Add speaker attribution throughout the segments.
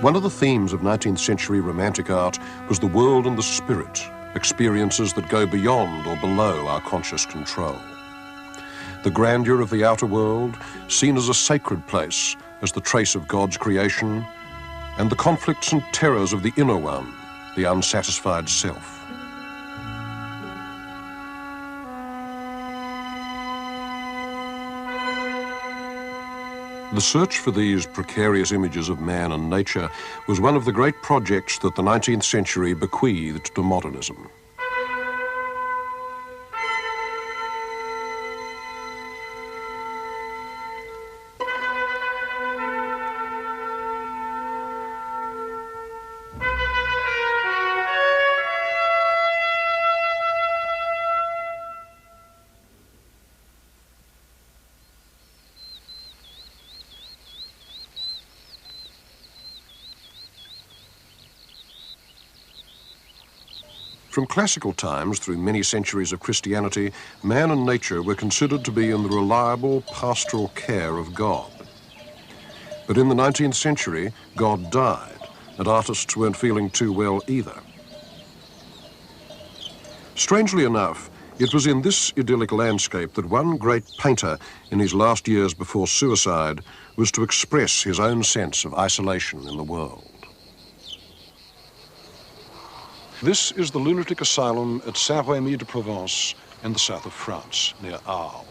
Speaker 1: One of the themes of 19th century Romantic art was the world and the spirit, experiences that go beyond or below our conscious control. The grandeur of the outer world, seen as a sacred place, as the trace of God's creation, and the conflicts and terrors of the inner one, the unsatisfied self. The search for these precarious images of man and nature was one of the great projects that the 19th century bequeathed to modernism. From classical times through many centuries of Christianity, man and nature were considered to be in the reliable pastoral care of God. But in the 19th century, God died, and artists weren't feeling too well either. Strangely enough, it was in this idyllic landscape that one great painter in his last years before suicide was to express his own sense of isolation in the world. This is the lunatic asylum at Saint-Rémy-de-Provence in the south of France, near Arles.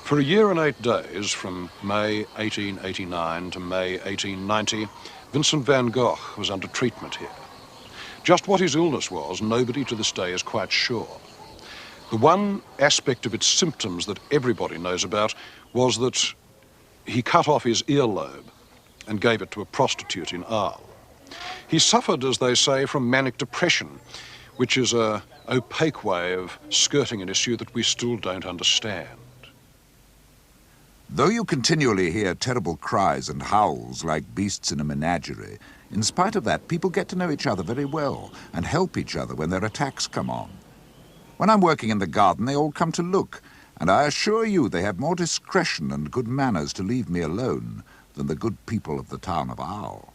Speaker 1: For a year and 8 days, from May 1889 to May 1890, Vincent van Gogh was under treatment here. Just what his illness was, nobody to this day is quite sure. The one aspect of its symptoms that everybody knows about was that he cut off his earlobe and gave it to a prostitute in Arles. He suffered, as they say, from manic depression, which is an opaque way of skirting an issue that we still don't understand.
Speaker 2: Though you continually hear terrible cries and howls like beasts in a menagerie, in spite of that, people get to know each other very well and help each other when their attacks come on. When I'm working in the garden, they all come to look, and I assure you they have more discretion and good manners to leave me alone than the good people of the town of Arles.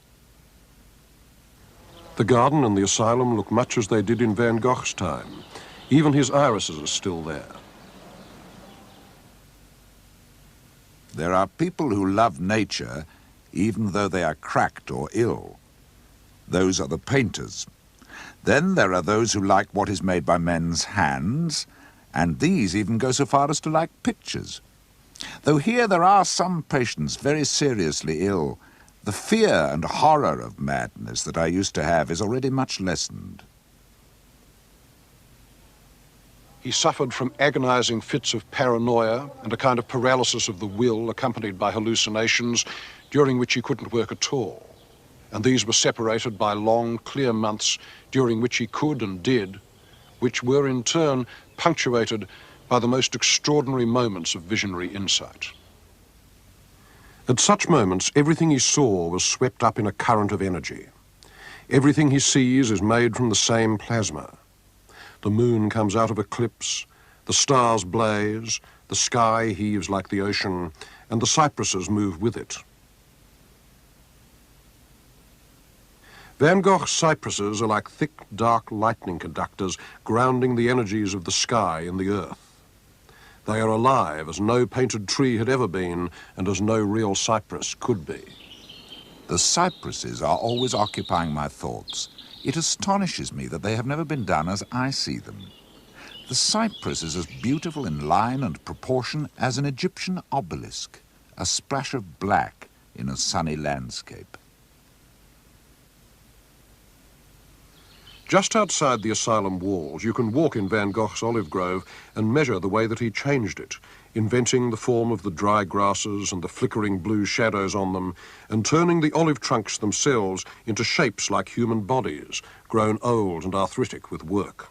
Speaker 1: The garden and the asylum look much as they did in Van Gogh's time. Even his irises are still there.
Speaker 2: There are people who love nature even though they are cracked or ill. Those are the painters. Then there are those who like what is made by men's hands, and these even go so far as to like pictures. Though here there are some patients very seriously ill, the fear and horror of madness that I used to have is already much lessened.
Speaker 1: He suffered from agonizing fits of paranoia and a kind of paralysis of the will accompanied by hallucinations during which he couldn't work at all. And these were separated by long, clear months during which he could and did, which were in turn punctuated by the most extraordinary moments of visionary insight. At such moments, everything he saw was swept up in a current of energy. Everything he sees is made from the same plasma. The moon comes out of eclipse, the stars blaze, the sky heaves like the ocean, and the cypresses move with it. Van Gogh's cypresses are like thick, dark lightning conductors grounding the energies of the sky in the earth. They are alive as no painted tree had ever been and as no real cypress could be.
Speaker 2: The cypresses are always occupying my thoughts. It astonishes me that they have never been done as I see them. The cypress is as beautiful in line and proportion as an Egyptian obelisk, a splash of black in a sunny landscape.
Speaker 1: Just outside the asylum walls, you can walk in Van Gogh's olive grove and measure the way that he changed it, inventing the form of the dry grasses and the flickering blue shadows on them, and turning the olive trunks themselves into shapes like human bodies, grown old and arthritic with work.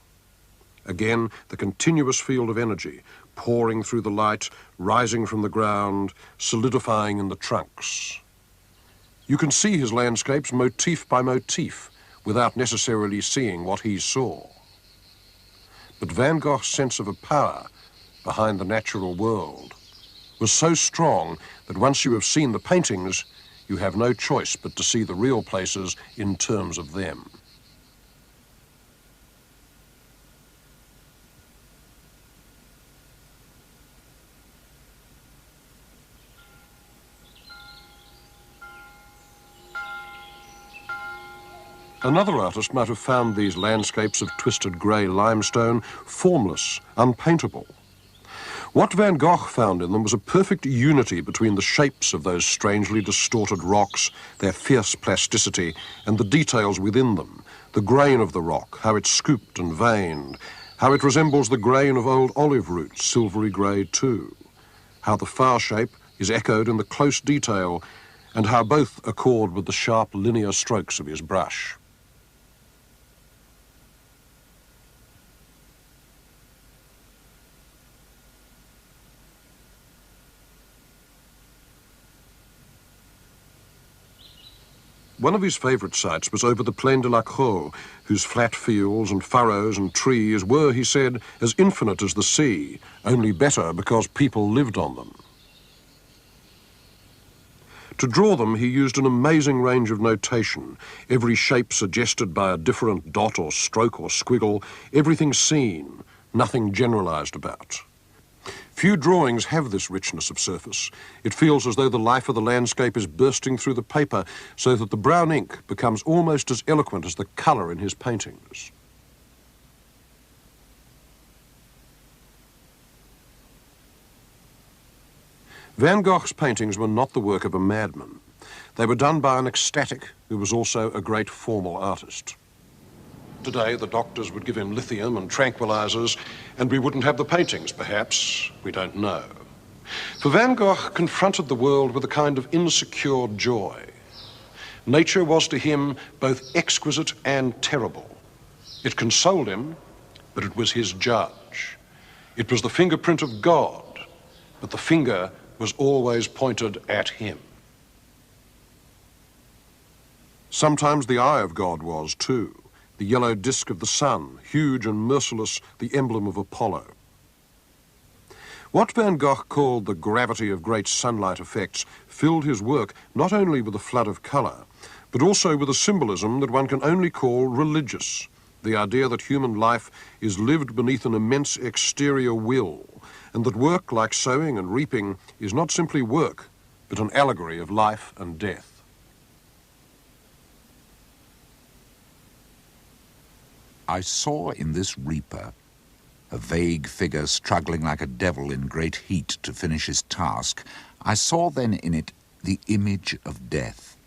Speaker 1: Again, the continuous field of energy, pouring through the light, rising from the ground, solidifying in the trunks. You can see his landscapes motif by motif, without necessarily seeing what he saw. But Van Gogh's sense of a power behind the natural world was so strong that once you have seen the paintings, you have no choice but to see the real places in terms of them. Another artist might have found these landscapes of twisted grey limestone formless, unpaintable. What Van Gogh found in them was a perfect unity between the shapes of those strangely distorted rocks, their fierce plasticity, and the details within them, the grain of the rock, how it's scooped and veined, how it resembles the grain of old olive roots, silvery grey too, how the flower shape is echoed in the close detail, and how both accord with the sharp linear strokes of his brush. One of his favourite sites was over the Plaine de la Gogh, whose flat fields and furrows and trees were, he said, as infinite as the sea, only better because people lived on them. To draw them, he used an amazing range of notation, every shape suggested by a different dot or stroke or squiggle, everything seen, nothing generalised about. Few drawings have this richness of surface. It feels as though the life of the landscape is bursting through the paper so that the brown ink becomes almost as eloquent as the colour in his paintings. Van Gogh's paintings were not the work of a madman. They were done by an ecstatic who was also a great formal artist. Today, the doctors would give him lithium and tranquilizers, and we wouldn't have the paintings, perhaps. We don't know. For Van Gogh confronted the world with a kind of insecure joy. Nature was to him both exquisite and terrible. It consoled him, but it was his judge. It was the fingerprint of God, but the finger was always pointed at him. Sometimes the eye of God was, too. The yellow disk of the sun, huge and merciless, the emblem of Apollo. What Van Gogh called the gravity of great sunlight effects filled his work not only with a flood of colour, but also with a symbolism that one can only call religious, the idea that human life is lived beneath an immense exterior will, and that work, like sowing and reaping, is not simply work, but an allegory of life and death.
Speaker 2: I saw in this reaper, a vague figure struggling like a devil in great heat to finish his task, I saw then in it the image of death,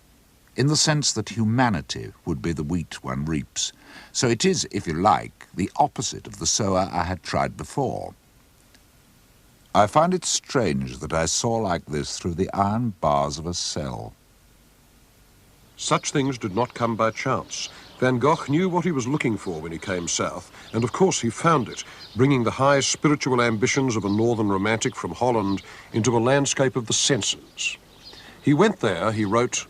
Speaker 2: in the sense that humanity would be the wheat one reaps. So it is, if you like, the opposite of the sower I had tried before. I find it strange that I saw like this through the iron bars of a cell.
Speaker 1: Such things did not come by chance. Van Gogh knew what he was looking for when he came south, and of course he found it, bringing the high spiritual ambitions of a northern romantic from Holland into a landscape of the senses. He went there, he wrote,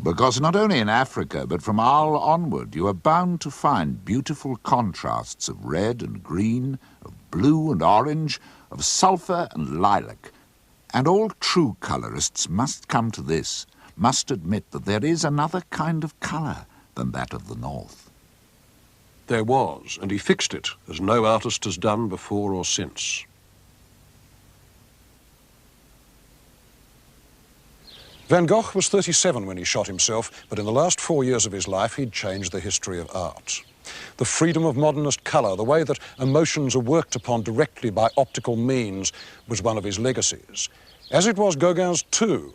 Speaker 2: "Because not only in Africa, but from Arles onward, you are bound to find beautiful contrasts of red and green, of blue and orange, of sulphur and lilac. And all true colourists must come to this, must admit that there is another kind of colour than that of the north."
Speaker 1: There was, and he fixed it, as no artist has done before or since. Van Gogh was 37 when he shot himself, but in the last 4 years of his life, he'd changed the history of art. The freedom of modernist colour, the way that emotions are worked upon directly by optical means, was one of his legacies, as it was Gauguin's too.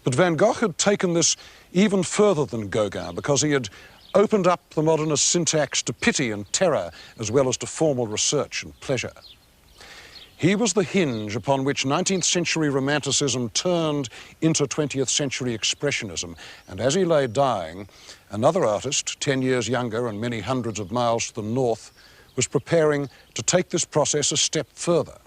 Speaker 1: But Van Gogh had taken this even further than Gauguin because he had opened up the modernist syntax to pity and terror as well as to formal research and pleasure. He was the hinge upon which 19th century Romanticism turned into 20th century Expressionism, and as he lay dying, another artist, 10 years younger and many hundreds of miles to the north, was preparing to take this process a step further.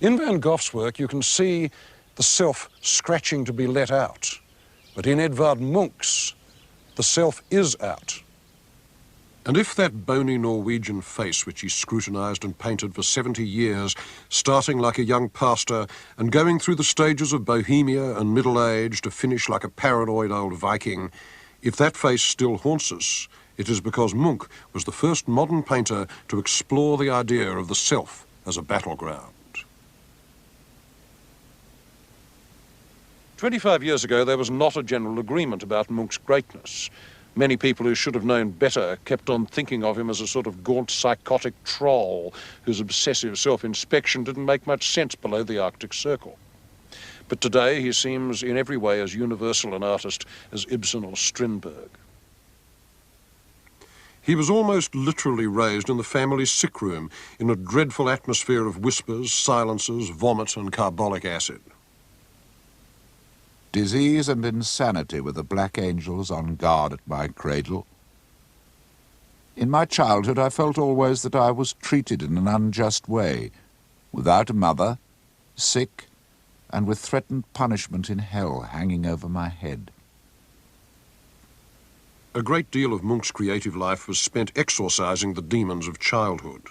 Speaker 1: In Van Gogh's work you can see the self scratching to be let out, but in Edvard Munch's, the self is out. And if that bony Norwegian face which he scrutinized and painted for 70 years, starting like a young pastor and going through the stages of bohemia and middle age to finish like a paranoid old Viking, if that face still haunts us, it is because Munch was the first modern painter to explore the idea of the self as a battleground. 25 years ago, there was not a general agreement about Munch's greatness. Many people who should have known better kept on thinking of him as a sort of gaunt, psychotic troll whose obsessive self-inspection didn't make much sense below the Arctic Circle. But today he seems in every way as universal an artist as Ibsen or Strindberg. He was almost literally raised in the family sick room in a dreadful atmosphere of whispers, silences, vomit and carbolic acid.
Speaker 2: Disease and insanity were the black angels on guard at my cradle. In my childhood I felt always that I was treated in an unjust way, without a mother, sick, and with threatened punishment in hell hanging over my head.
Speaker 1: A great deal of Munch's creative life was spent exorcising the demons of childhood.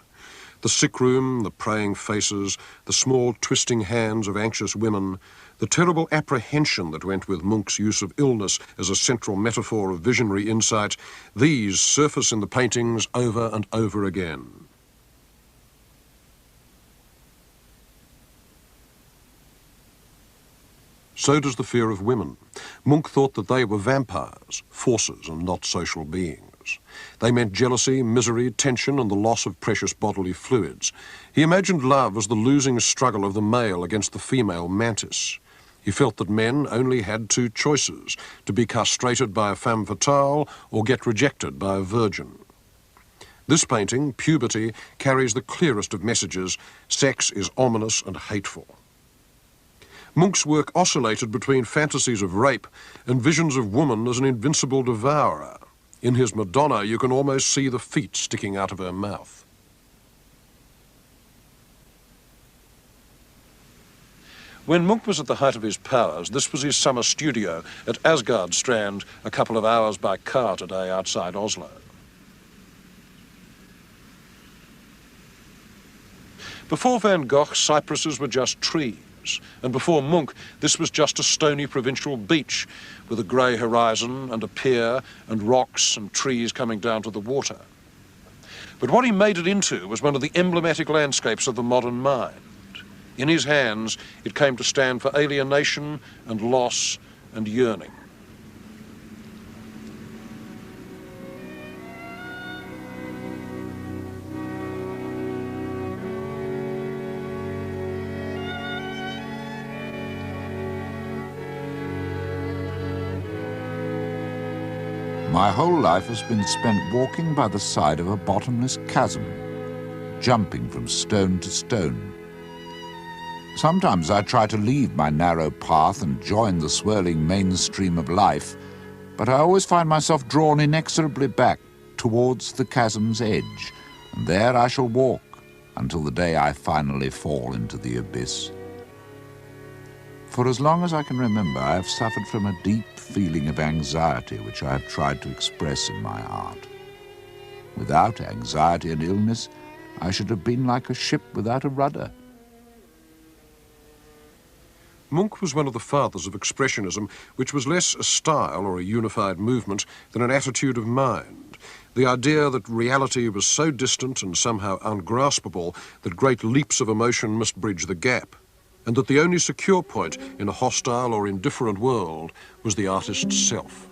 Speaker 1: The sick room, the praying faces, the small twisting hands of anxious women, the terrible apprehension that went with Munch's use of illness as a central metaphor of visionary insight, these surface in the paintings over and over again. So does the fear of women. Munch thought that they were vampires, forces and not social beings. They meant jealousy, misery, tension and the loss of precious bodily fluids. He imagined love as the losing struggle of the male against the female mantis. He felt that men only had two choices, to be castrated by a femme fatale or get rejected by a virgin. This painting, Puberty, carries the clearest of messages. Sex is ominous and hateful. Munch's work oscillated between fantasies of rape and visions of woman as an invincible devourer. In his Madonna, you can almost see the feet sticking out of her mouth. When Munch was at the height of his powers, this was his summer studio at Asgard Strand, a couple of hours by car today outside Oslo. Before Van Gogh, cypresses were just trees. And before Munch, this was just a stony provincial beach with a grey horizon and a pier and rocks and trees coming down to the water. But what he made it into was one of the emblematic landscapes of the modern mind. In his hands, it came to stand for alienation and loss and yearning.
Speaker 2: My whole life has been spent walking by the side of a bottomless chasm, jumping from stone to stone. Sometimes I try to leave my narrow path and join the swirling mainstream of life, but I always find myself drawn inexorably back towards the chasm's edge, and there I shall walk until the day I finally fall into the abyss. For as long as I can remember, I have suffered from a deep feeling of anxiety which I have tried to express in my art. Without anxiety and illness, I should have been like a ship without a rudder.
Speaker 1: Munch was one of the fathers of Expressionism, which was less a style or a unified movement than an attitude of mind. The idea that reality was so distant and somehow ungraspable that great leaps of emotion must bridge the gap, and that the only secure point in a hostile or indifferent world was the artist's self.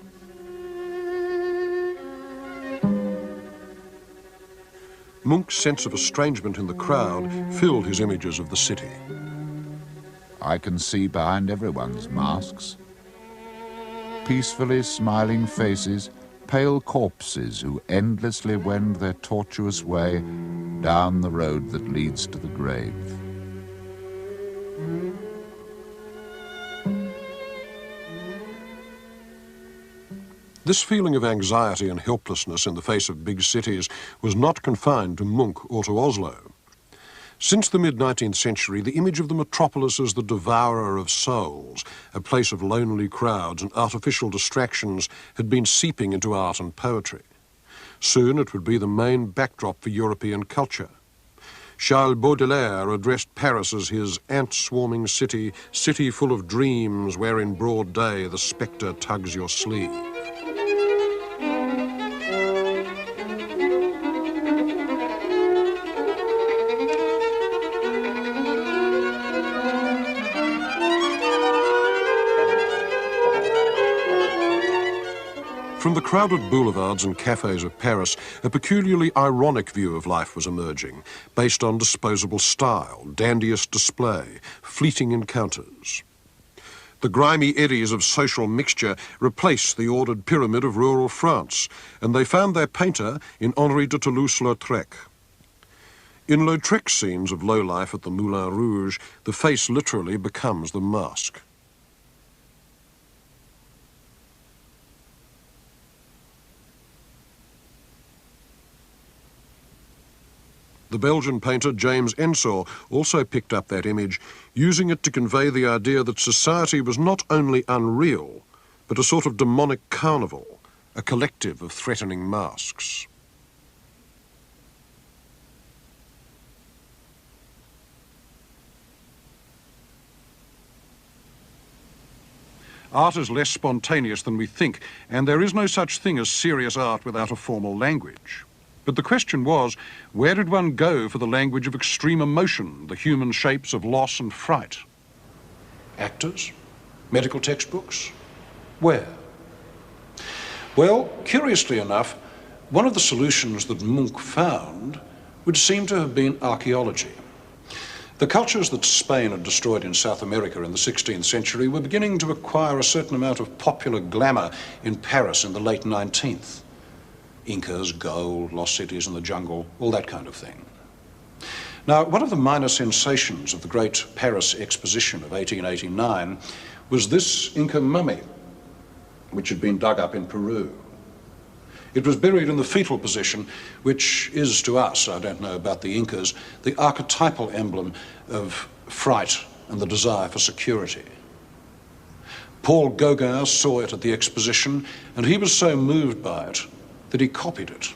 Speaker 1: Munch's sense of estrangement in the crowd filled his images of the city.
Speaker 2: I can see behind everyone's masks. Peacefully smiling faces, pale corpses who endlessly wend their tortuous way down the road that leads to the grave.
Speaker 1: This feeling of anxiety and helplessness in the face of big cities was not confined to Munch or to Oslo. Since the mid-19th century, the image of the metropolis as the devourer of souls, a place of lonely crowds and artificial distractions, had been seeping into art and poetry. Soon it would be the main backdrop for European culture. Charles Baudelaire addressed Paris as his ant-swarming city, city full of dreams where in broad day the spectre tugs your sleeve. From the crowded boulevards and cafes of Paris, a peculiarly ironic view of life was emerging, based on disposable style, dandiest display, fleeting encounters. The grimy eddies of social mixture replaced the ordered pyramid of rural France, and they found their painter in Henri de Toulouse-Lautrec. In Lautrec's scenes of low life at the Moulin Rouge, the face literally becomes the mask. The Belgian painter James Ensor also picked up that image, using it to convey the idea that society was not only unreal, but a sort of demonic carnival, a collective of threatening masks. Art is less spontaneous than we think, and there is no such thing as serious art without a formal language. But the question was, where did one go for the language of extreme emotion, the human shapes of loss and fright? Actors? Medical textbooks? Where? Well, curiously enough, one of the solutions that Munch found would seem to have been archaeology. The cultures that Spain had destroyed in South America in the 16th century were beginning to acquire a certain amount of popular glamour in Paris in the late 19th. Incas, gold, lost cities in the jungle, all that kind of thing. Now, one of the minor sensations of the great Paris exposition of 1889 was this Inca mummy, which had been dug up in Peru. It was buried in the fetal position, which is to us, I don't know about the Incas, the archetypal emblem of fright and the desire for security. Paul Gauguin saw it at the exposition, and he was so moved by it that he copied it.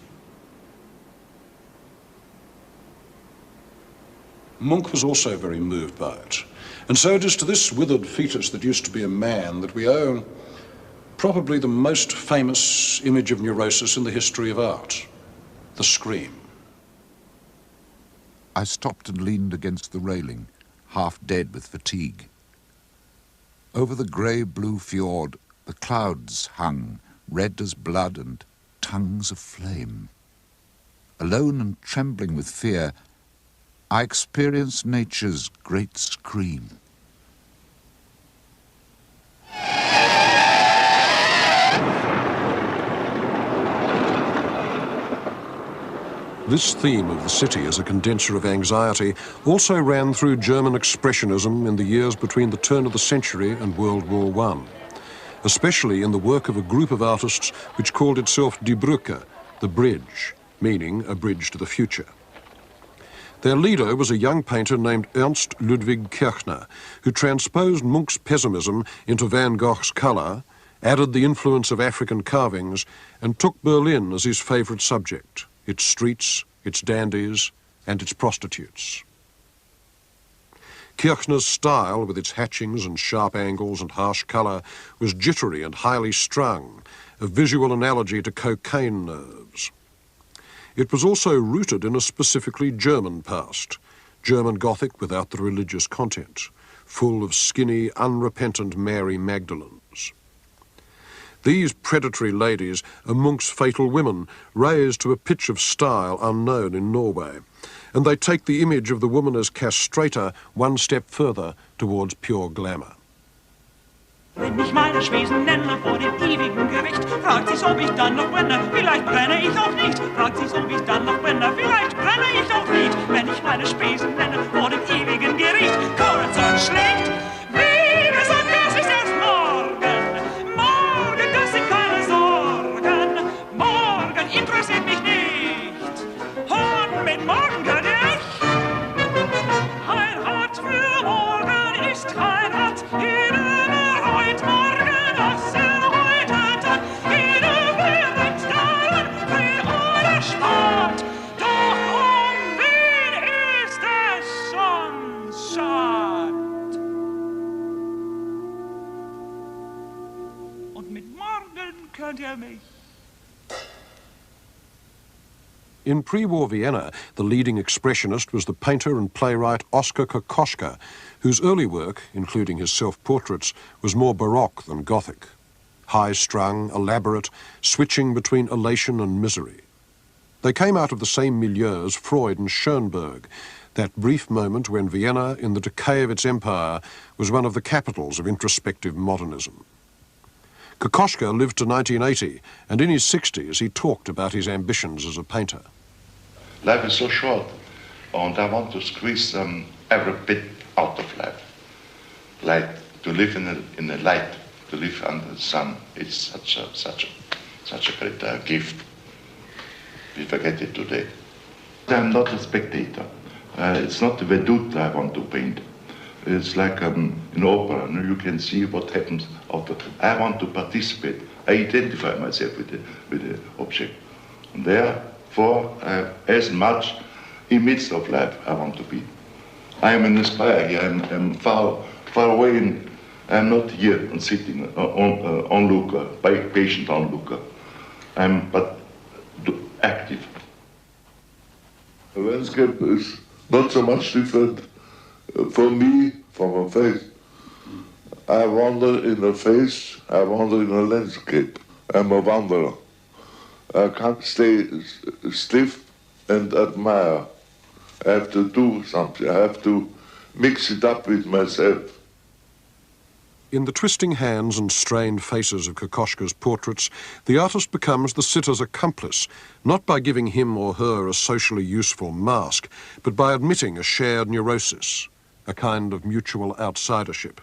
Speaker 1: Munch was also very moved by it. And so it is to this withered fetus that used to be a man that we owe probably the most famous image of neurosis in the history of art, the scream.
Speaker 2: I stopped and leaned against the railing, half dead with fatigue. Over the grey-blue fjord, the clouds hung, red as blood and tongues of flame. Alone and trembling with fear, I experienced nature's great scream.
Speaker 1: This theme of the city as a condenser of anxiety also ran through German expressionism in the years between the turn of the century and World War I, especially in the work of a group of artists which called itself Die Brücke, the bridge, meaning a bridge to the future. Their leader was a young painter named Ernst Ludwig Kirchner, who transposed Munch's pessimism into Van Gogh's colour, added the influence of African carvings, and took Berlin as his favourite subject, its streets, its dandies, and its prostitutes. Kirchner's style, with its hatchings and sharp angles and harsh colour, was jittery and highly strung, a visual analogy to cocaine nerves. It was also rooted in a specifically German past, German Gothic without the religious content, full of skinny, unrepentant Mary Magdalens. These predatory ladies are Munch's fatal women, raised to a pitch of style unknown in Norway, and they take the image of the woman as castrator one step further towards pure glamour.
Speaker 3: Wenn ich meine Spesen nenne vor dem ewigen Gericht, fragt sich, ob ich dann noch brenne, vielleicht brenne ich auch nicht. Fragt sich, ob ich dann noch brenne, vielleicht brenne ich auch nicht. Wenn ich meine Spesen nenne vor dem ewigen Gericht, Corazon schlägt, wie gesagt, das ist erst morgen. Morgen, das sind keine Sorgen. Morgen interessiert mich nicht. Und mit morgen kann ich. Heirat für morgen ist Heirat. Morgen, was heute Tag, jeder wird daran, für
Speaker 1: In pre-war Vienna, the leading expressionist was the painter and playwright Oskar Kokoschka, whose early work, including his self-portraits, was more Baroque than Gothic. High-strung, elaborate, switching between elation and misery. They came out of the same milieu as Freud and Schoenberg, that brief moment when Vienna, in the decay of its empire, was one of the capitals of introspective modernism. Kokoschka lived to 1980, and in his 60s he talked about his ambitions as a painter.
Speaker 4: Life is so short, and I want to squeeze every bit out of life. Like to live in the light, to live under the sun. It's such a great gift. We forget it today. I'm not a spectator. It's not the vedute I want to paint. It's like in opera, you can see what happens out of it. I want to participate. I identify myself with the object. And therefore, as much in midst of life I want to be. I am an aspire here. I'm far away. I'm not here and sitting onlooker, patient onlooker. I'm but active.
Speaker 5: The landscape is not so much different for me from a face. I wander in a face, I wander in a landscape. I'm a wanderer. I can't stay stiff and admire. I have to do something. I have to mix it up with myself.
Speaker 1: In the twisting hands and strained faces of Kokoschka's portraits, the artist becomes the sitter's accomplice, not by giving him or her a socially useful mask, but by admitting a shared neurosis, a kind of mutual outsidership.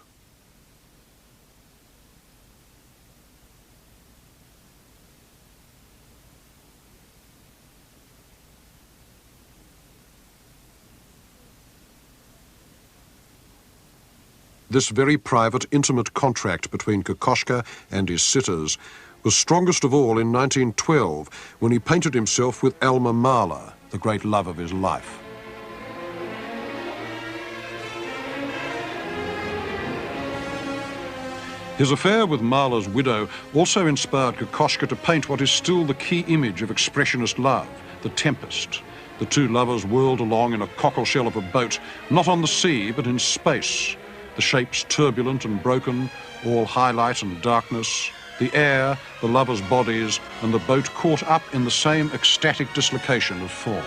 Speaker 1: This very private, intimate contract between Kokoschka and his sitters was strongest of all in 1912, when he painted himself with Alma Mahler, the great love of his life. His affair with Mahler's widow also inspired Kokoschka to paint what is still the key image of expressionist love, the Tempest. The two lovers whirled along in a cockleshell of a boat, not on the sea, but in space. The shapes turbulent and broken, all highlight and darkness, the air, the lovers' bodies, and the boat caught up in the same ecstatic dislocation of form.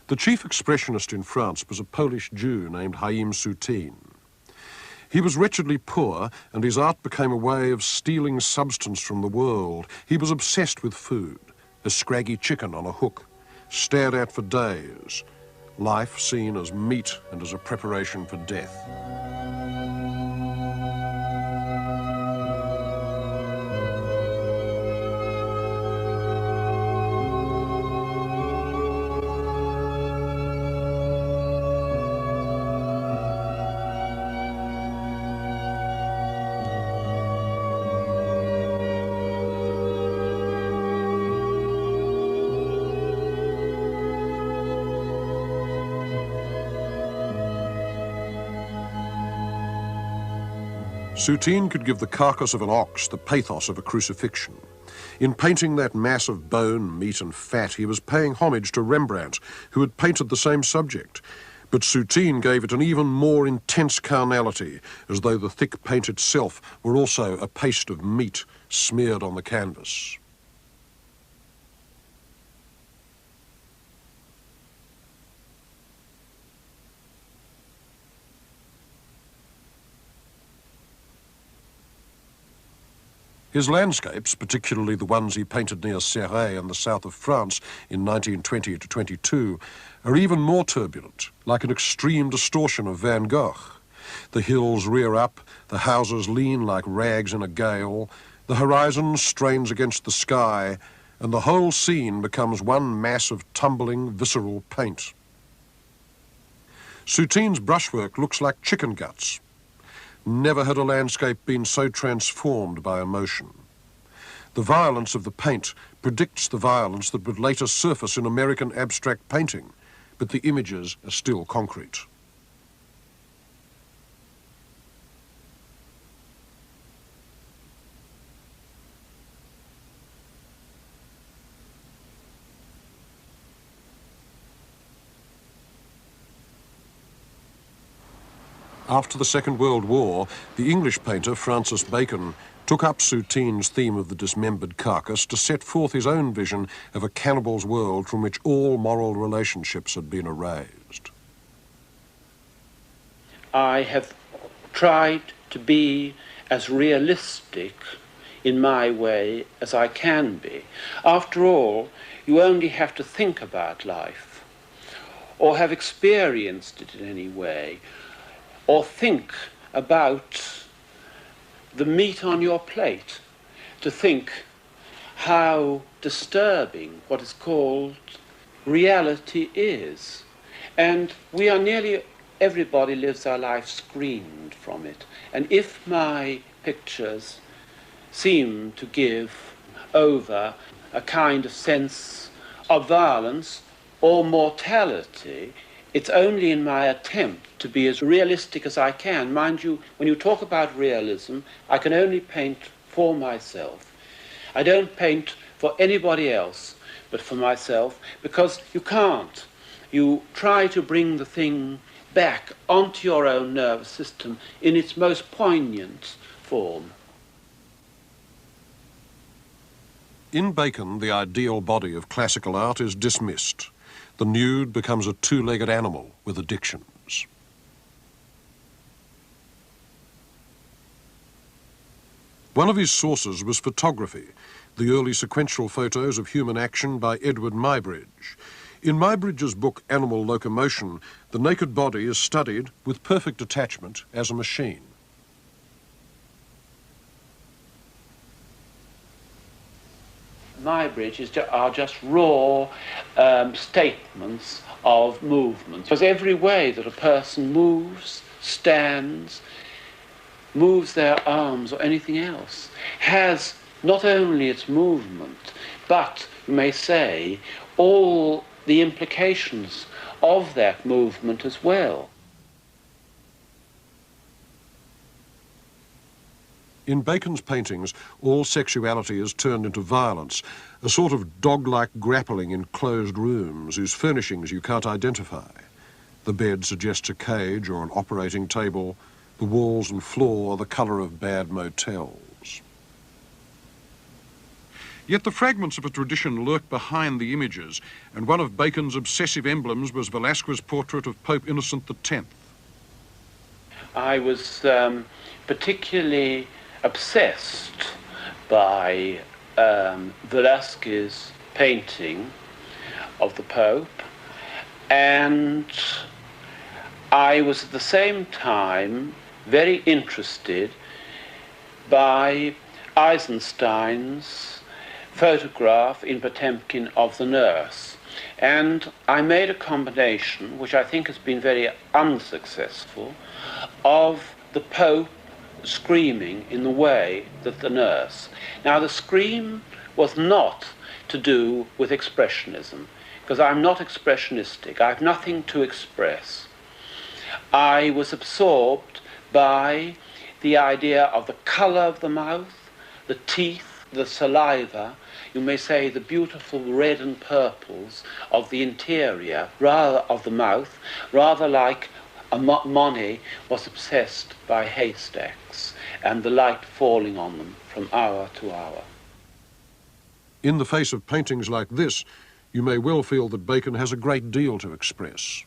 Speaker 1: The chief expressionist in France was a Polish Jew named Haim Soutine. He was wretchedly poor, and his art became a way of stealing substance from the world. He was obsessed with food, a scraggy chicken on a hook, stared at for days, life seen as meat and as a preparation for death. Soutine could give the carcass of an ox the pathos of a crucifixion. In painting that mass of bone, meat and fat, he was paying homage to Rembrandt, who had painted the same subject. But Soutine gave it an even more intense carnality, as though the thick paint itself were also a paste of meat smeared on the canvas. His landscapes, particularly the ones he painted near Serres in the south of France in 1920 to 22, are even more turbulent, like an extreme distortion of Van Gogh. The hills rear up, the houses lean like rags in a gale, the horizon strains against the sky, and the whole scene becomes one mass of tumbling, visceral paint. Soutine's brushwork looks like chicken guts. Never had a landscape been so transformed by emotion. The violence of the paint predicts the violence that would later surface in American abstract painting, but the images are still concrete. After the Second World War, the English painter Francis Bacon took up Soutine's theme of the dismembered carcass to set forth his own vision of a cannibal's world from which all moral relationships had been erased.
Speaker 6: I have tried to be as realistic in my way as I can be. After all, you only have to think about life, or have experienced it in any way, or think about the meat on your plate, to think how disturbing what is called reality is. And we are nearly, everybody lives our life screened from it. And if my pictures seem to give over a kind of sense of violence or mortality, it's only in my attempt to be as realistic as I can. Mind you, when you talk about realism, I can only paint for myself. I don't paint for anybody else but for myself, because you can't. You try to bring the thing back onto your own nervous system in its most poignant form.
Speaker 1: In Bacon, the ideal body of classical art is dismissed. The nude becomes a two-legged animal with addictions. One of his sources was photography, the early sequential photos of human action by Edvard Munch. In Muybridge's book Animal Locomotion, the naked body is studied with perfect attachment as a machine.
Speaker 6: Muybridge are just raw statements of movement. Because every way that a person moves, stands, moves their arms or anything else has not only its movement, but, you may say, all the implications of that movement as well.
Speaker 1: In Bacon's paintings, all sexuality is turned into violence, a sort of dog-like grappling in closed rooms whose furnishings you can't identify. The bed suggests a cage or an operating table. The walls and floor are the colour of bad motels. Yet the fragments of a tradition lurk behind the images, and one of Bacon's obsessive emblems was Velasquez's portrait of Pope Innocent X.
Speaker 6: I was particularly obsessed by Velasquez's painting of the Pope, and I was at the same time very interested by Eisenstein's photograph in Potemkin of the nurse. And I made a combination, which I think has been very unsuccessful, of the Pope screaming in the way that the nurse. Now, the scream was not to do with expressionism, because I'm not expressionistic. I have nothing to express. I was absorbed by the idea of the color of the mouth, the teeth, the saliva, you may say the beautiful red and purples of the interior, rather of the mouth, rather like Monet was obsessed by haystacks and the light falling on them from hour to hour.
Speaker 1: In the face of paintings like this, you may well feel that Bacon has a great deal to express.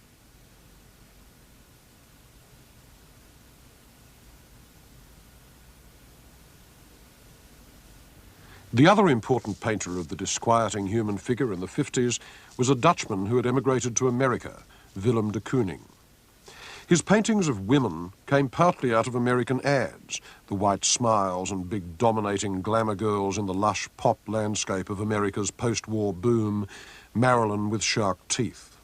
Speaker 1: The other important painter of the disquieting human figure in the 50s was a Dutchman who had emigrated to America, Willem de Kooning. His paintings of women came partly out of American ads, the white smiles and big dominating glamour girls in the lush pop landscape of America's post-war boom, Marilyn with shark teeth.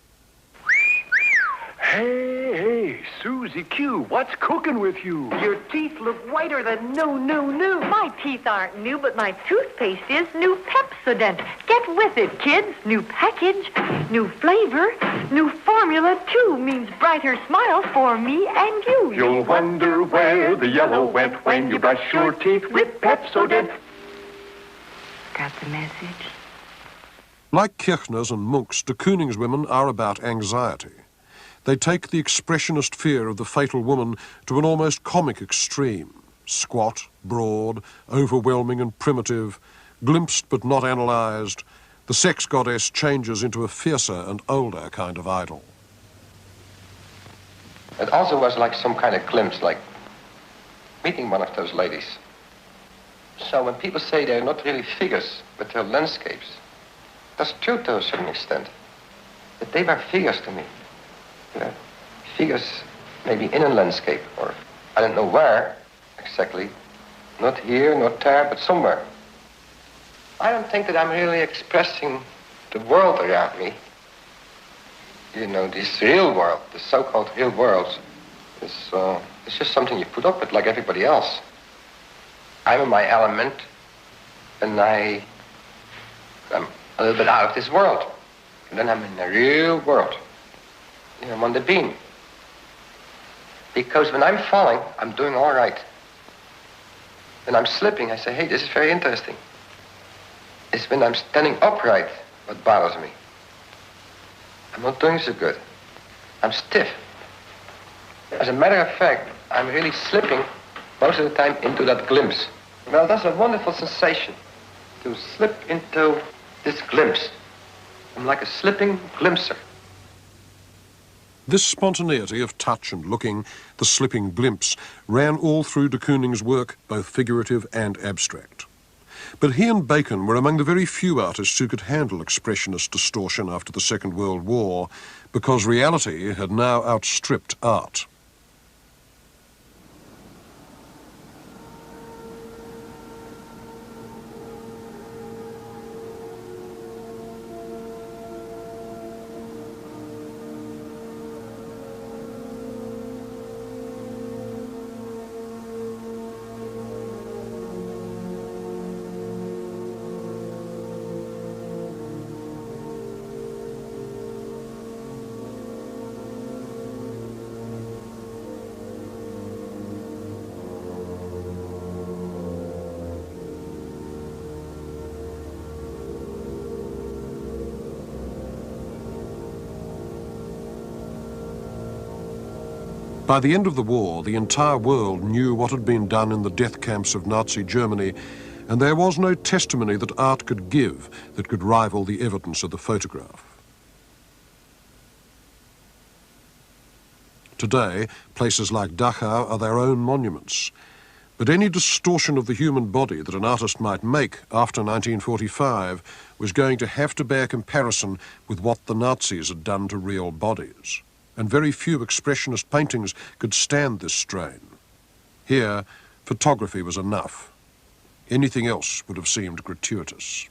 Speaker 7: Hey, hey. Hey, Susie Q, what's cooking with you?
Speaker 8: Your teeth look whiter than new.
Speaker 9: My teeth aren't new, but my toothpaste is new Pepsodent. Get with it, kids. New package, new flavor, new formula, too, means brighter smiles for me and you.
Speaker 7: You'll wonder where the yellow went when you brush your teeth with Pepsodent.
Speaker 9: Got the message?
Speaker 1: Like Kirchner's and Munch's, de Kooning's women are about anxiety. They take the expressionist fear of the fatal woman to an almost comic extreme. Squat, broad, overwhelming and primitive, glimpsed but not analysed, the sex goddess changes into a fiercer and older kind of idol.
Speaker 10: It also was like some kind of glimpse, like meeting one of those ladies. So when people say they're not really figures, but they're landscapes, that's true to a certain extent. But they were figures to me. Figures maybe in a landscape, or I don't know where exactly. Not here, not there, but somewhere. I don't think that I'm really expressing the world around me. You know, this real world, the so-called real world, it's just something you put up with like everybody else. I'm in my element, and I'm a little bit out of this world. And then I'm in the real world. I'm on the beam. Because when I'm falling, I'm doing all right. When I'm slipping, I say, hey, this is very interesting. It's when I'm standing upright what bothers me. I'm not doing so good. I'm stiff. As a matter of fact, I'm really slipping most of the time into that glimpse. Well, that's a wonderful sensation, to slip into this glimpse. I'm like a slipping glimpser.
Speaker 1: This spontaneity of touch and looking, the slipping glimpse, ran all through de Kooning's work, both figurative and abstract. But he and Bacon were among the very few artists who could handle expressionist distortion after the Second World War, because reality had now outstripped art. By the end of the war, the entire world knew what had been done in the death camps of Nazi Germany, and there was no testimony that art could give that could rival the evidence of the photograph. Today, places like Dachau are their own monuments, but any distortion of the human body that an artist might make after 1945 was going to have to bear comparison with what the Nazis had done to real bodies. And very few expressionist paintings could stand this strain. Here, photography was enough. Anything else would have seemed gratuitous.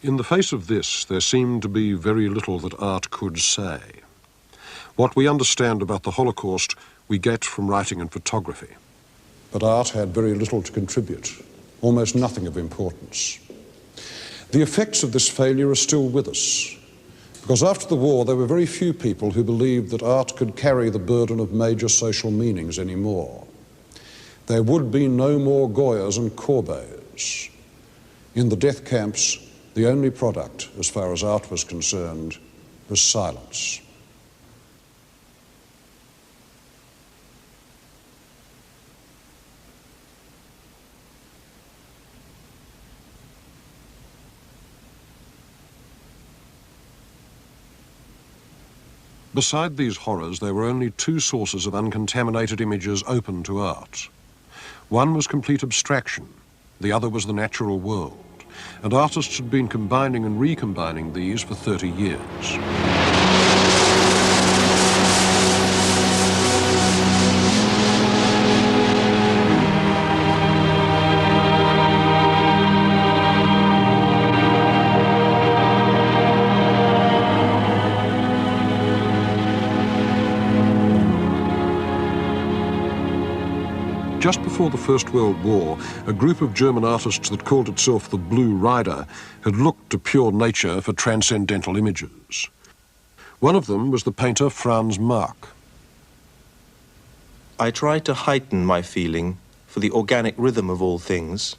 Speaker 1: In the face of this, there seemed to be very little that art could say. What we understand about the Holocaust we get from writing and photography. But art had very little to contribute, almost nothing of importance. The effects of this failure are still with us, because after the war there were very few people who believed that art could carry the burden of major social meanings anymore. There would be no more Goyas and Courbets. In the death camps, the only product, as far as art was concerned, was silence. Beside these horrors, there were only two sources of uncontaminated images open to art. One was complete abstraction, the other was the natural world, and artists had been combining and recombining these for 30 years. Just before the First World War, a group of German artists that called itself the Blue Rider had looked to pure nature for transcendental images. One of them was the painter Franz Marc.
Speaker 11: I try to heighten my feeling for the organic rhythm of all things,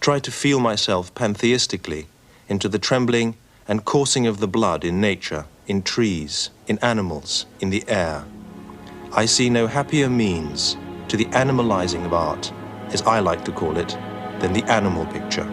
Speaker 11: try to feel myself pantheistically into the trembling and coursing of the blood in nature, in trees, in animals, in the air. I see no happier means to the animalizing of art, as I like to call it, than the animal picture.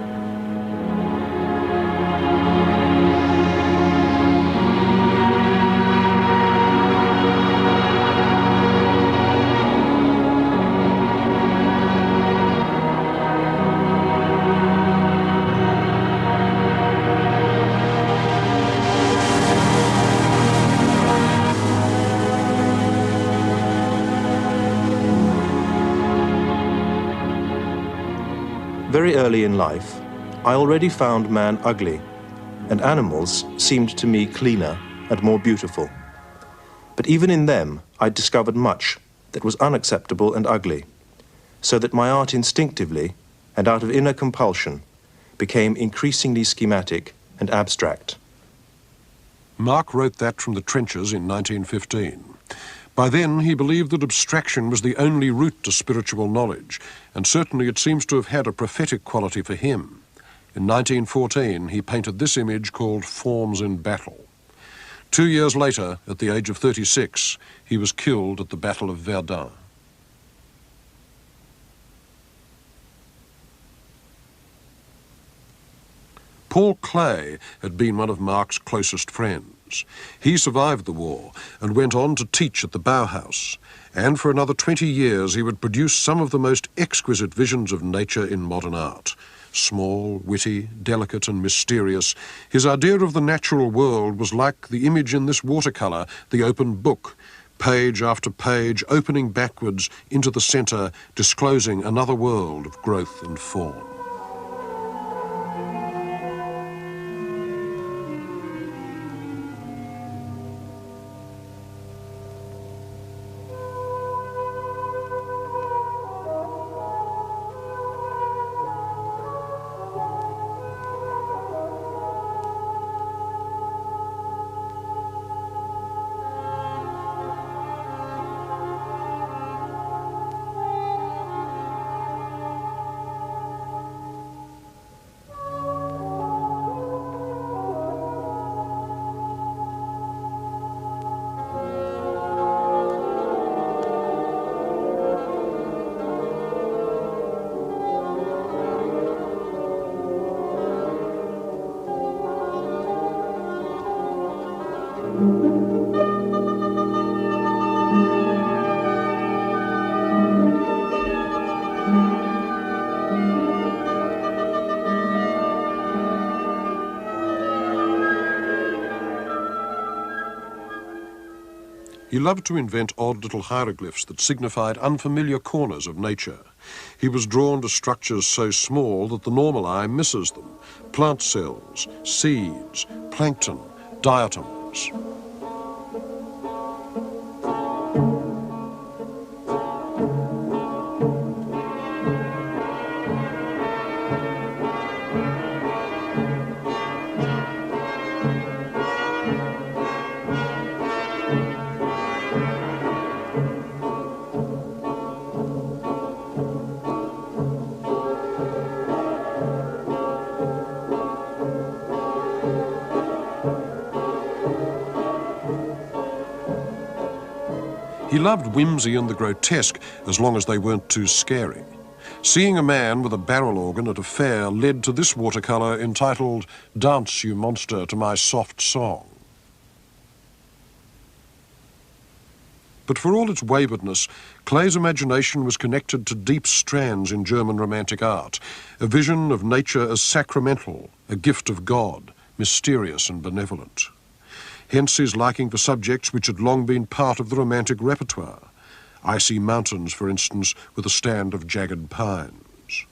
Speaker 11: Very early in life, I already found man ugly, and animals seemed to me cleaner and more beautiful. But even in them, I discovered much that was unacceptable and ugly, so that my art instinctively, and out of inner compulsion, became increasingly schematic and abstract.
Speaker 1: Marc wrote that from the trenches in 1915. By then, he believed that abstraction was the only route to spiritual knowledge, and certainly it seems to have had a prophetic quality for him. In 1914, he painted this image called Forms in Battle. 2 years later, at the age of 36, he was killed at the Battle of Verdun. Paul Klee had been one of Marc's closest friends. He survived the war and went on to teach at the Bauhaus, and for another 20 years he would produce some of the most exquisite visions of nature in modern art. Small, witty, delicate and mysterious, his idea of the natural world was like the image in this watercolour, the open book, page after page opening backwards into the centre, disclosing another world of growth and form. He loved to invent odd little hieroglyphs that signified unfamiliar corners of nature. He was drawn to structures so small that the normal eye misses them: plant cells, seeds, plankton, diatoms. He loved whimsy and the grotesque as long as they weren't too scary. Seeing a man with a barrel organ at a fair led to this watercolour entitled "Dance, You Monster, to My Soft Song." But for all its waywardness, Klee's imagination was connected to deep strands in German Romantic art, a vision of nature as sacramental, a gift of God, mysterious and benevolent. Hence his liking for subjects which had long been part of the Romantic repertoire. Icy mountains, for instance, with a stand of jagged pines.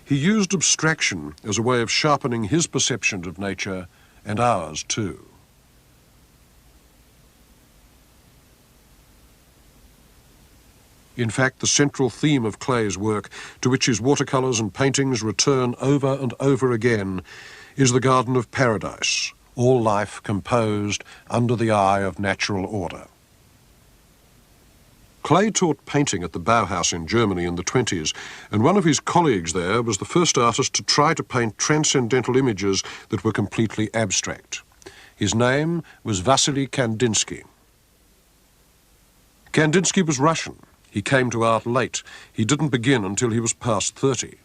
Speaker 1: He used abstraction as a way of sharpening his perceptions of nature, and ours too. In fact, the central theme of Klay's work, to which his watercolours and paintings return over and over again, is the Garden of Paradise, all life composed under the eye of natural order. Clay taught painting at the Bauhaus in Germany in the 20s, and one of his colleagues there was the first artist to try to paint transcendental images that were completely abstract. His name was Wassily Kandinsky. Kandinsky was Russian. He came to art late. He didn't begin until he was past 30.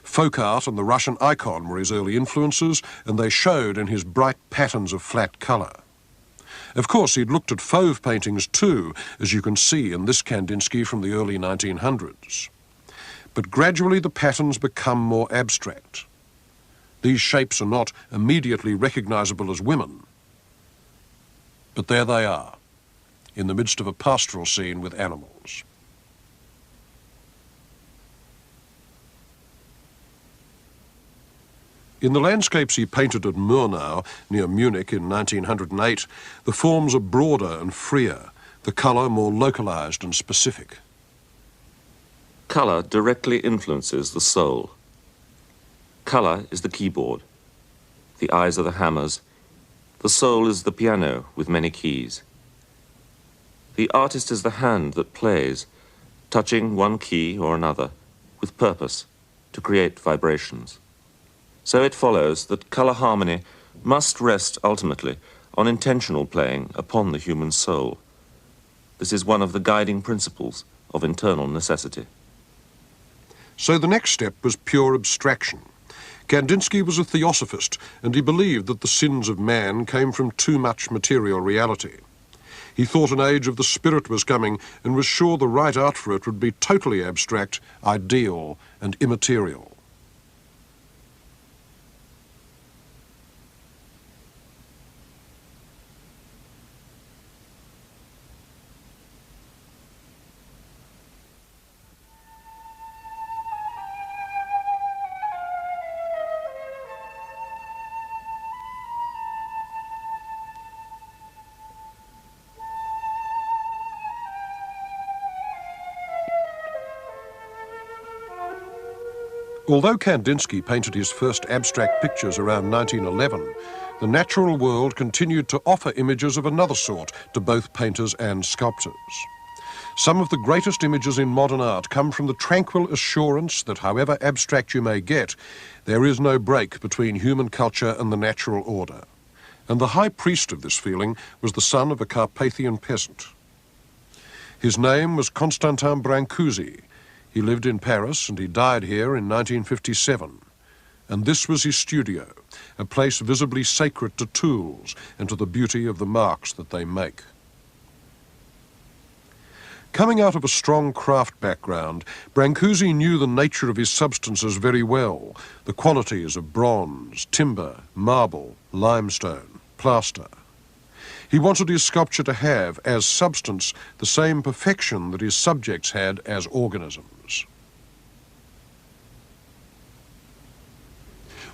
Speaker 1: Folk art and the Russian icon were his early influences, and they showed in his bright patterns of flat colour. Of course, he'd looked at fauve paintings too, as you can see in this Kandinsky from the early 1900s. But gradually the patterns become more abstract. These shapes are not immediately recognisable as women, but there they are, in the midst of a pastoral scene with animals. In the landscapes he painted at Murnau, near Munich in 1908, the forms are broader and freer, the colour more localised and specific.
Speaker 12: Colour directly influences the soul. Colour is the keyboard. The eyes are the hammers. The soul is the piano with many keys. The artist is the hand that plays, touching one key or another, with purpose, to create vibrations. So it follows that colour harmony must rest ultimately on intentional playing upon the human soul. This is one of the guiding principles of internal necessity.
Speaker 1: So the next step was pure abstraction. Kandinsky was a theosophist, and he believed that the sins of man came from too much material reality. He thought an age of the spirit was coming and was sure the right art for it would be totally abstract, ideal and immaterial. Although Kandinsky painted his first abstract pictures around 1911, the natural world continued to offer images of another sort to both painters and sculptors. Some of the greatest images in modern art come from the tranquil assurance that however abstract you may get, there is no break between human culture and the natural order. And the high priest of this feeling was the son of a Carpathian peasant. His name was Constantin Brancusi. He lived in Paris and he died here in 1957. And this was his studio, a place visibly sacred to tools and to the beauty of the marks that they make. Coming out of a strong craft background, Brancusi knew the nature of his substances very well, the qualities of bronze, timber, marble, limestone, plaster. He wanted his sculpture to have, as substance, the same perfection that his subjects had as organisms.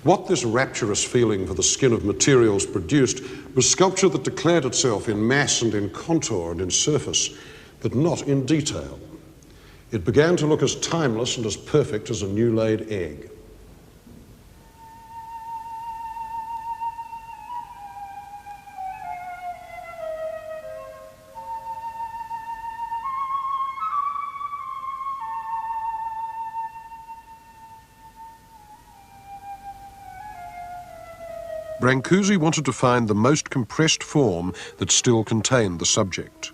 Speaker 1: What this rapturous feeling for the skin of materials produced was sculpture that declared itself in mass and in contour and in surface, but not in detail. It began to look as timeless and as perfect as a new-laid egg. Brancusi wanted to find the most compressed form that still contained the subject.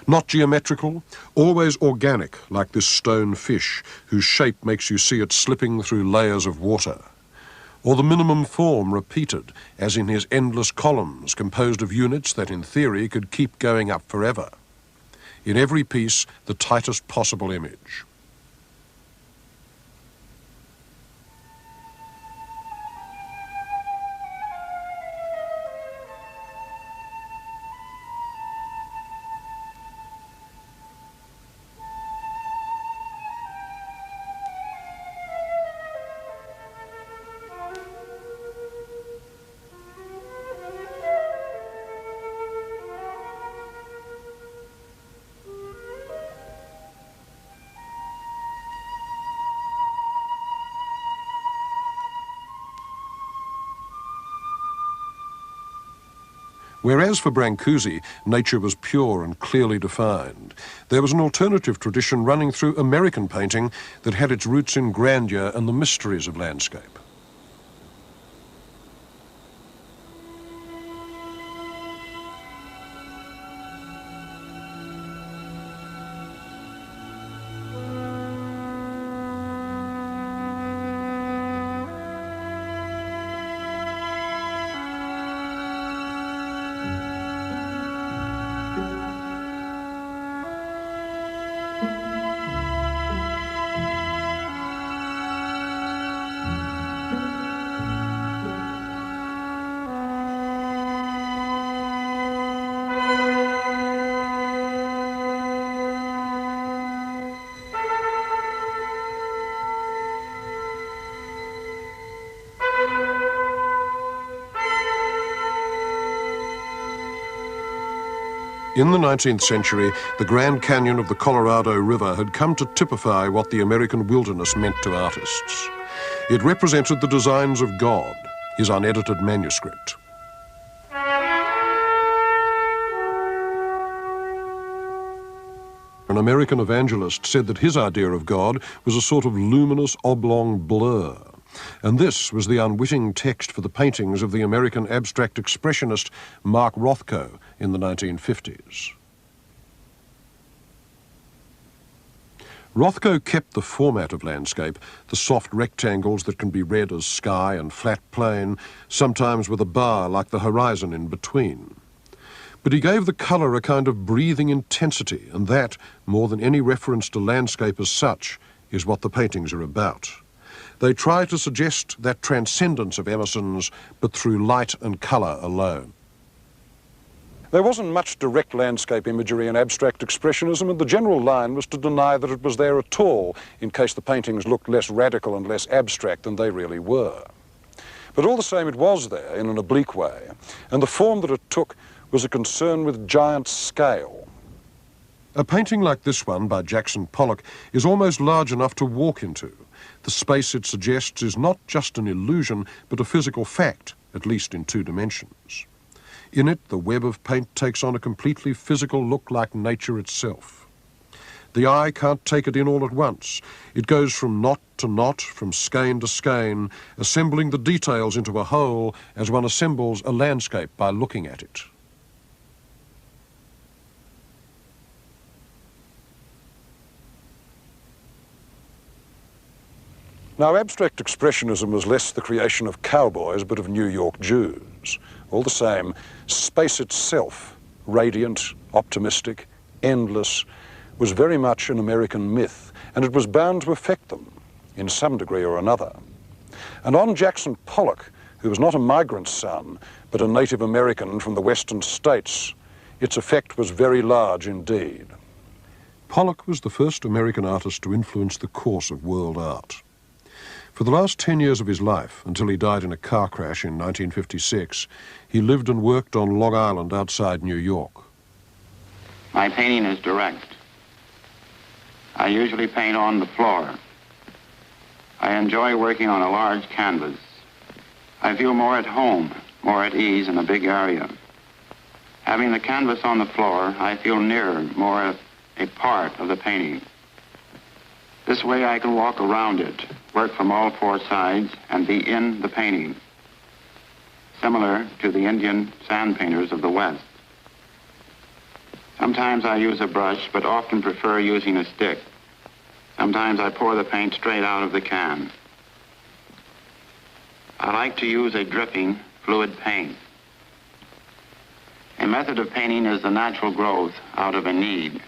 Speaker 1: Not geometrical, always organic, like this stone fish, whose shape makes you see it slipping through layers of water. Or the minimum form repeated, as in his endless columns, composed of units that in theory could keep going up forever. In every piece, the tightest possible image. Whereas for Brancusi, nature was pure and clearly defined, there was an alternative tradition running through American painting that had its roots in grandeur and the mysteries of landscape. In the 19th century, the Grand Canyon of the Colorado River had come to typify what the American wilderness meant to artists. It represented the designs of God, his unedited manuscript. An American evangelist said that his idea of God was a sort of luminous oblong blur. And this was the unwitting text for the paintings of the American abstract expressionist Mark Rothko in the 1950s. Rothko kept the format of landscape, the soft rectangles that can be read as sky and flat plain, sometimes with a bar like the horizon in between. But he gave the colour a kind of breathing intensity, and that, more than any reference to landscape as such, is what the paintings are about. They try to suggest that transcendence of Emerson's, but through light and colour alone. There wasn't much direct landscape imagery in abstract expressionism, and the general line was to deny that it was there at all, in case the paintings looked less radical and less abstract than they really were. But all the same, it was there in an oblique way, and the form that it took was a concern with giant scale. A painting like this one by Jackson Pollock is almost large enough to walk into. The space it suggests is not just an illusion, but a physical fact, at least in 2 dimensions. In it, the web of paint takes on a completely physical look like nature itself. The eye can't take it in all at once. It goes from knot to knot, from skein to skein, assembling the details into a whole as one assembles a landscape by looking at it. Now, abstract expressionism was less the creation of cowboys, but of New York Jews. All the same, space itself, radiant, optimistic, endless, was very much an American myth, and it was bound to affect them in some degree or another. And on Jackson Pollock, who was not a migrant's son, but a Native American from the western states, its effect was very large indeed. Pollock was the first American artist to influence the course of world art. For the last 10 years of his life, until he died in a car crash in 1956, he lived and worked on Long Island outside New York.
Speaker 13: My painting is direct. I usually paint on the floor. I enjoy working on a large canvas. I feel more at home, more at ease in a big area. Having the canvas on the floor, I feel nearer, more a part of the painting. This way I can walk around it, work from all 4 sides, and be in the painting, similar to the Indian sand painters of the West. Sometimes I use a brush, but often prefer using a stick. Sometimes I pour the paint straight out of the can. I like to use a dripping, fluid paint. A method of painting is the natural growth out of a need.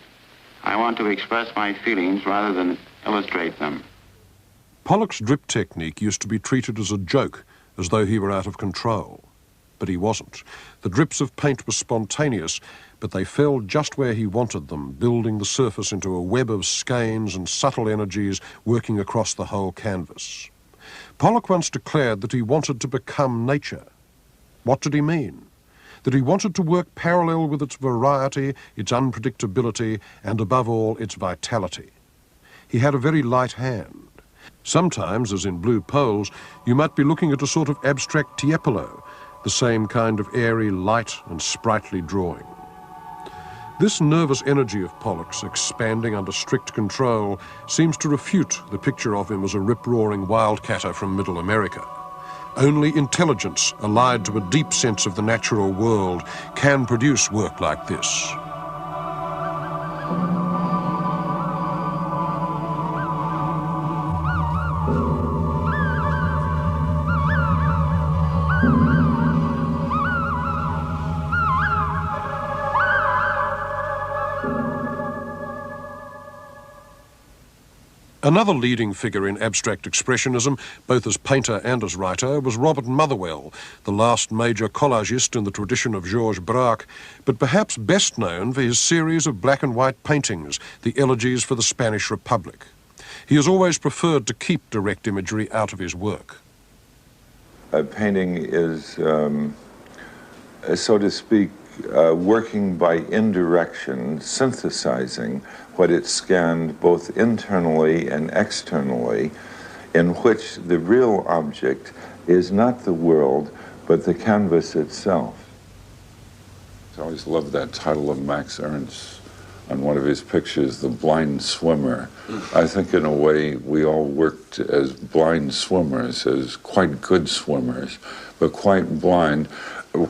Speaker 13: I want to express my feelings rather than illustrate them.
Speaker 1: Pollock's drip technique used to be treated as a joke, as though he were out of control. But he wasn't. The drips of paint were spontaneous, but they fell just where he wanted them, building the surface into a web of skeins and subtle energies working across the whole canvas. Pollock once declared that he wanted to become nature. What did he mean? That he wanted to work parallel with its variety, its unpredictability, and above all, its vitality. He had a very light hand. Sometimes, as in Blue Poles, you might be looking at a sort of abstract Tiepolo, the same kind of airy, light and sprightly drawing. This nervous energy of Pollock's, expanding under strict control, seems to refute the picture of him as a rip-roaring wildcatter from Middle America. Only intelligence, allied to a deep sense of the natural world, can produce work like this. Another leading figure in abstract expressionism, both as painter and as writer, was Robert Motherwell, the last major collagist in the tradition of Georges Braque, but perhaps best known for his series of black and white paintings, the Elegies for the Spanish Republic. He has always preferred to keep direct imagery out of his work.
Speaker 14: A painting is, so to speak, working by indirection, synthesizing what it scanned both internally and externally, in which the real object is not the world, but the canvas itself.
Speaker 15: I always loved that title of Max Ernst on one of his pictures, The Blind Swimmer. I think in a way we all worked as blind swimmers, as quite good swimmers, but quite blind.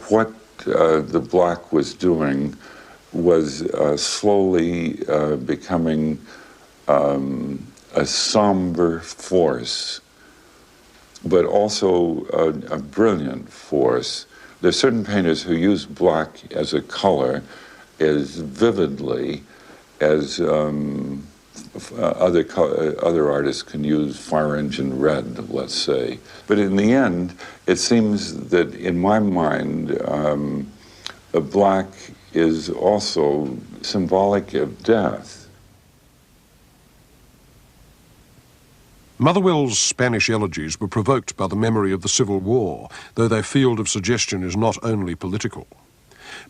Speaker 15: What the black was doing was slowly becoming a somber force, but also a brilliant force. There are certain painters who use black as a color as vividly as other artists can use fire engine red, let's say. But in the end, it seems that in my mind, a black is also symbolic of death.
Speaker 1: Motherwell's Spanish elegies were provoked by the memory of the Civil War, though their field of suggestion is not only political.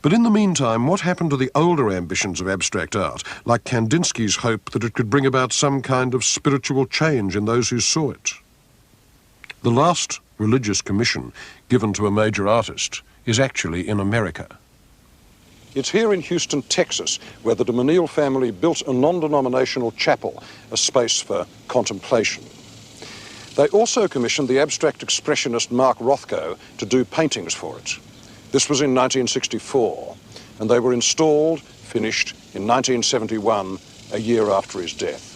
Speaker 1: But in the meantime, what happened to the older ambitions of abstract art, like Kandinsky's hope that it could bring about some kind of spiritual change in those who saw it? The last religious commission given to a major artist is actually in America. It's here in Houston, Texas, where the de Menil family built a non-denominational chapel, a space for contemplation. They also commissioned the abstract expressionist Mark Rothko to do paintings for it. This was in 1964, and they were installed, finished, in 1971, a year after his death.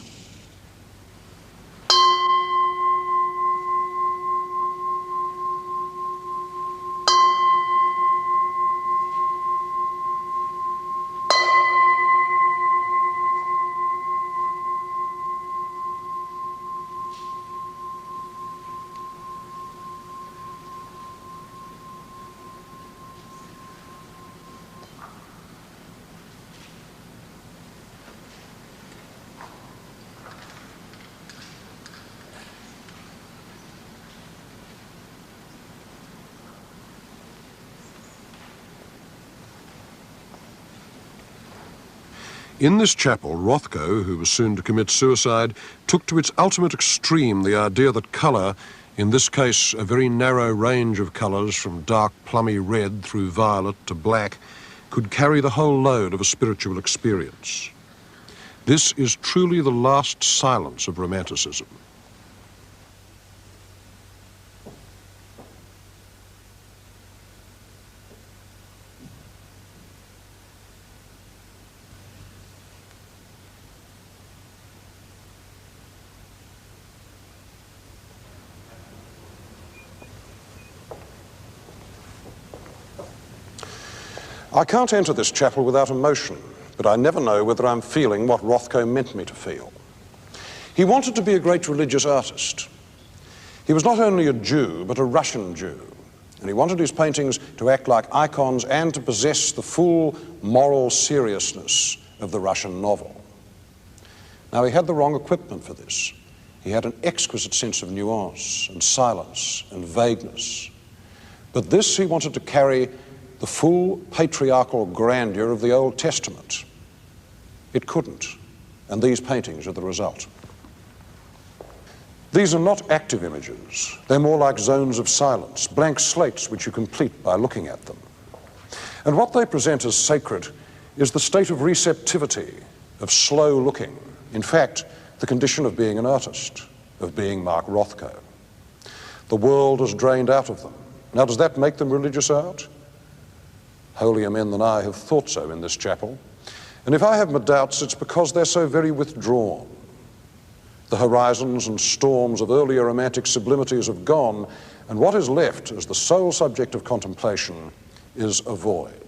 Speaker 1: In this chapel, Rothko, who was soon to commit suicide, took to its ultimate extreme the idea that colour, in this case a very narrow range of colours from dark plummy red through violet to black, could carry the whole load of a spiritual experience. This is truly the last silence of Romanticism. I can't enter this chapel without emotion, but I never know whether I'm feeling what Rothko meant me to feel. He wanted to be a great religious artist. He was not only a Jew, but a Russian Jew, and he wanted his paintings to act like icons and to possess the full moral seriousness of the Russian novel. Now, he had the wrong equipment for this. He had an exquisite sense of nuance and silence and vagueness. But this he wanted to carry the full patriarchal grandeur of the Old Testament. It couldn't, and these paintings are the result. These are not active images. They're more like zones of silence, blank slates which you complete by looking at them. And what they present as sacred is the state of receptivity, of slow looking. In fact, the condition of being an artist, of being Mark Rothko. The world is drained out of them. Now, does that make them religious art? Holier men than I have thought so in this chapel. And if I have my doubts, it's because they're so very withdrawn. The horizons and storms of earlier romantic sublimities have gone, and what is left as the sole subject of contemplation is a void.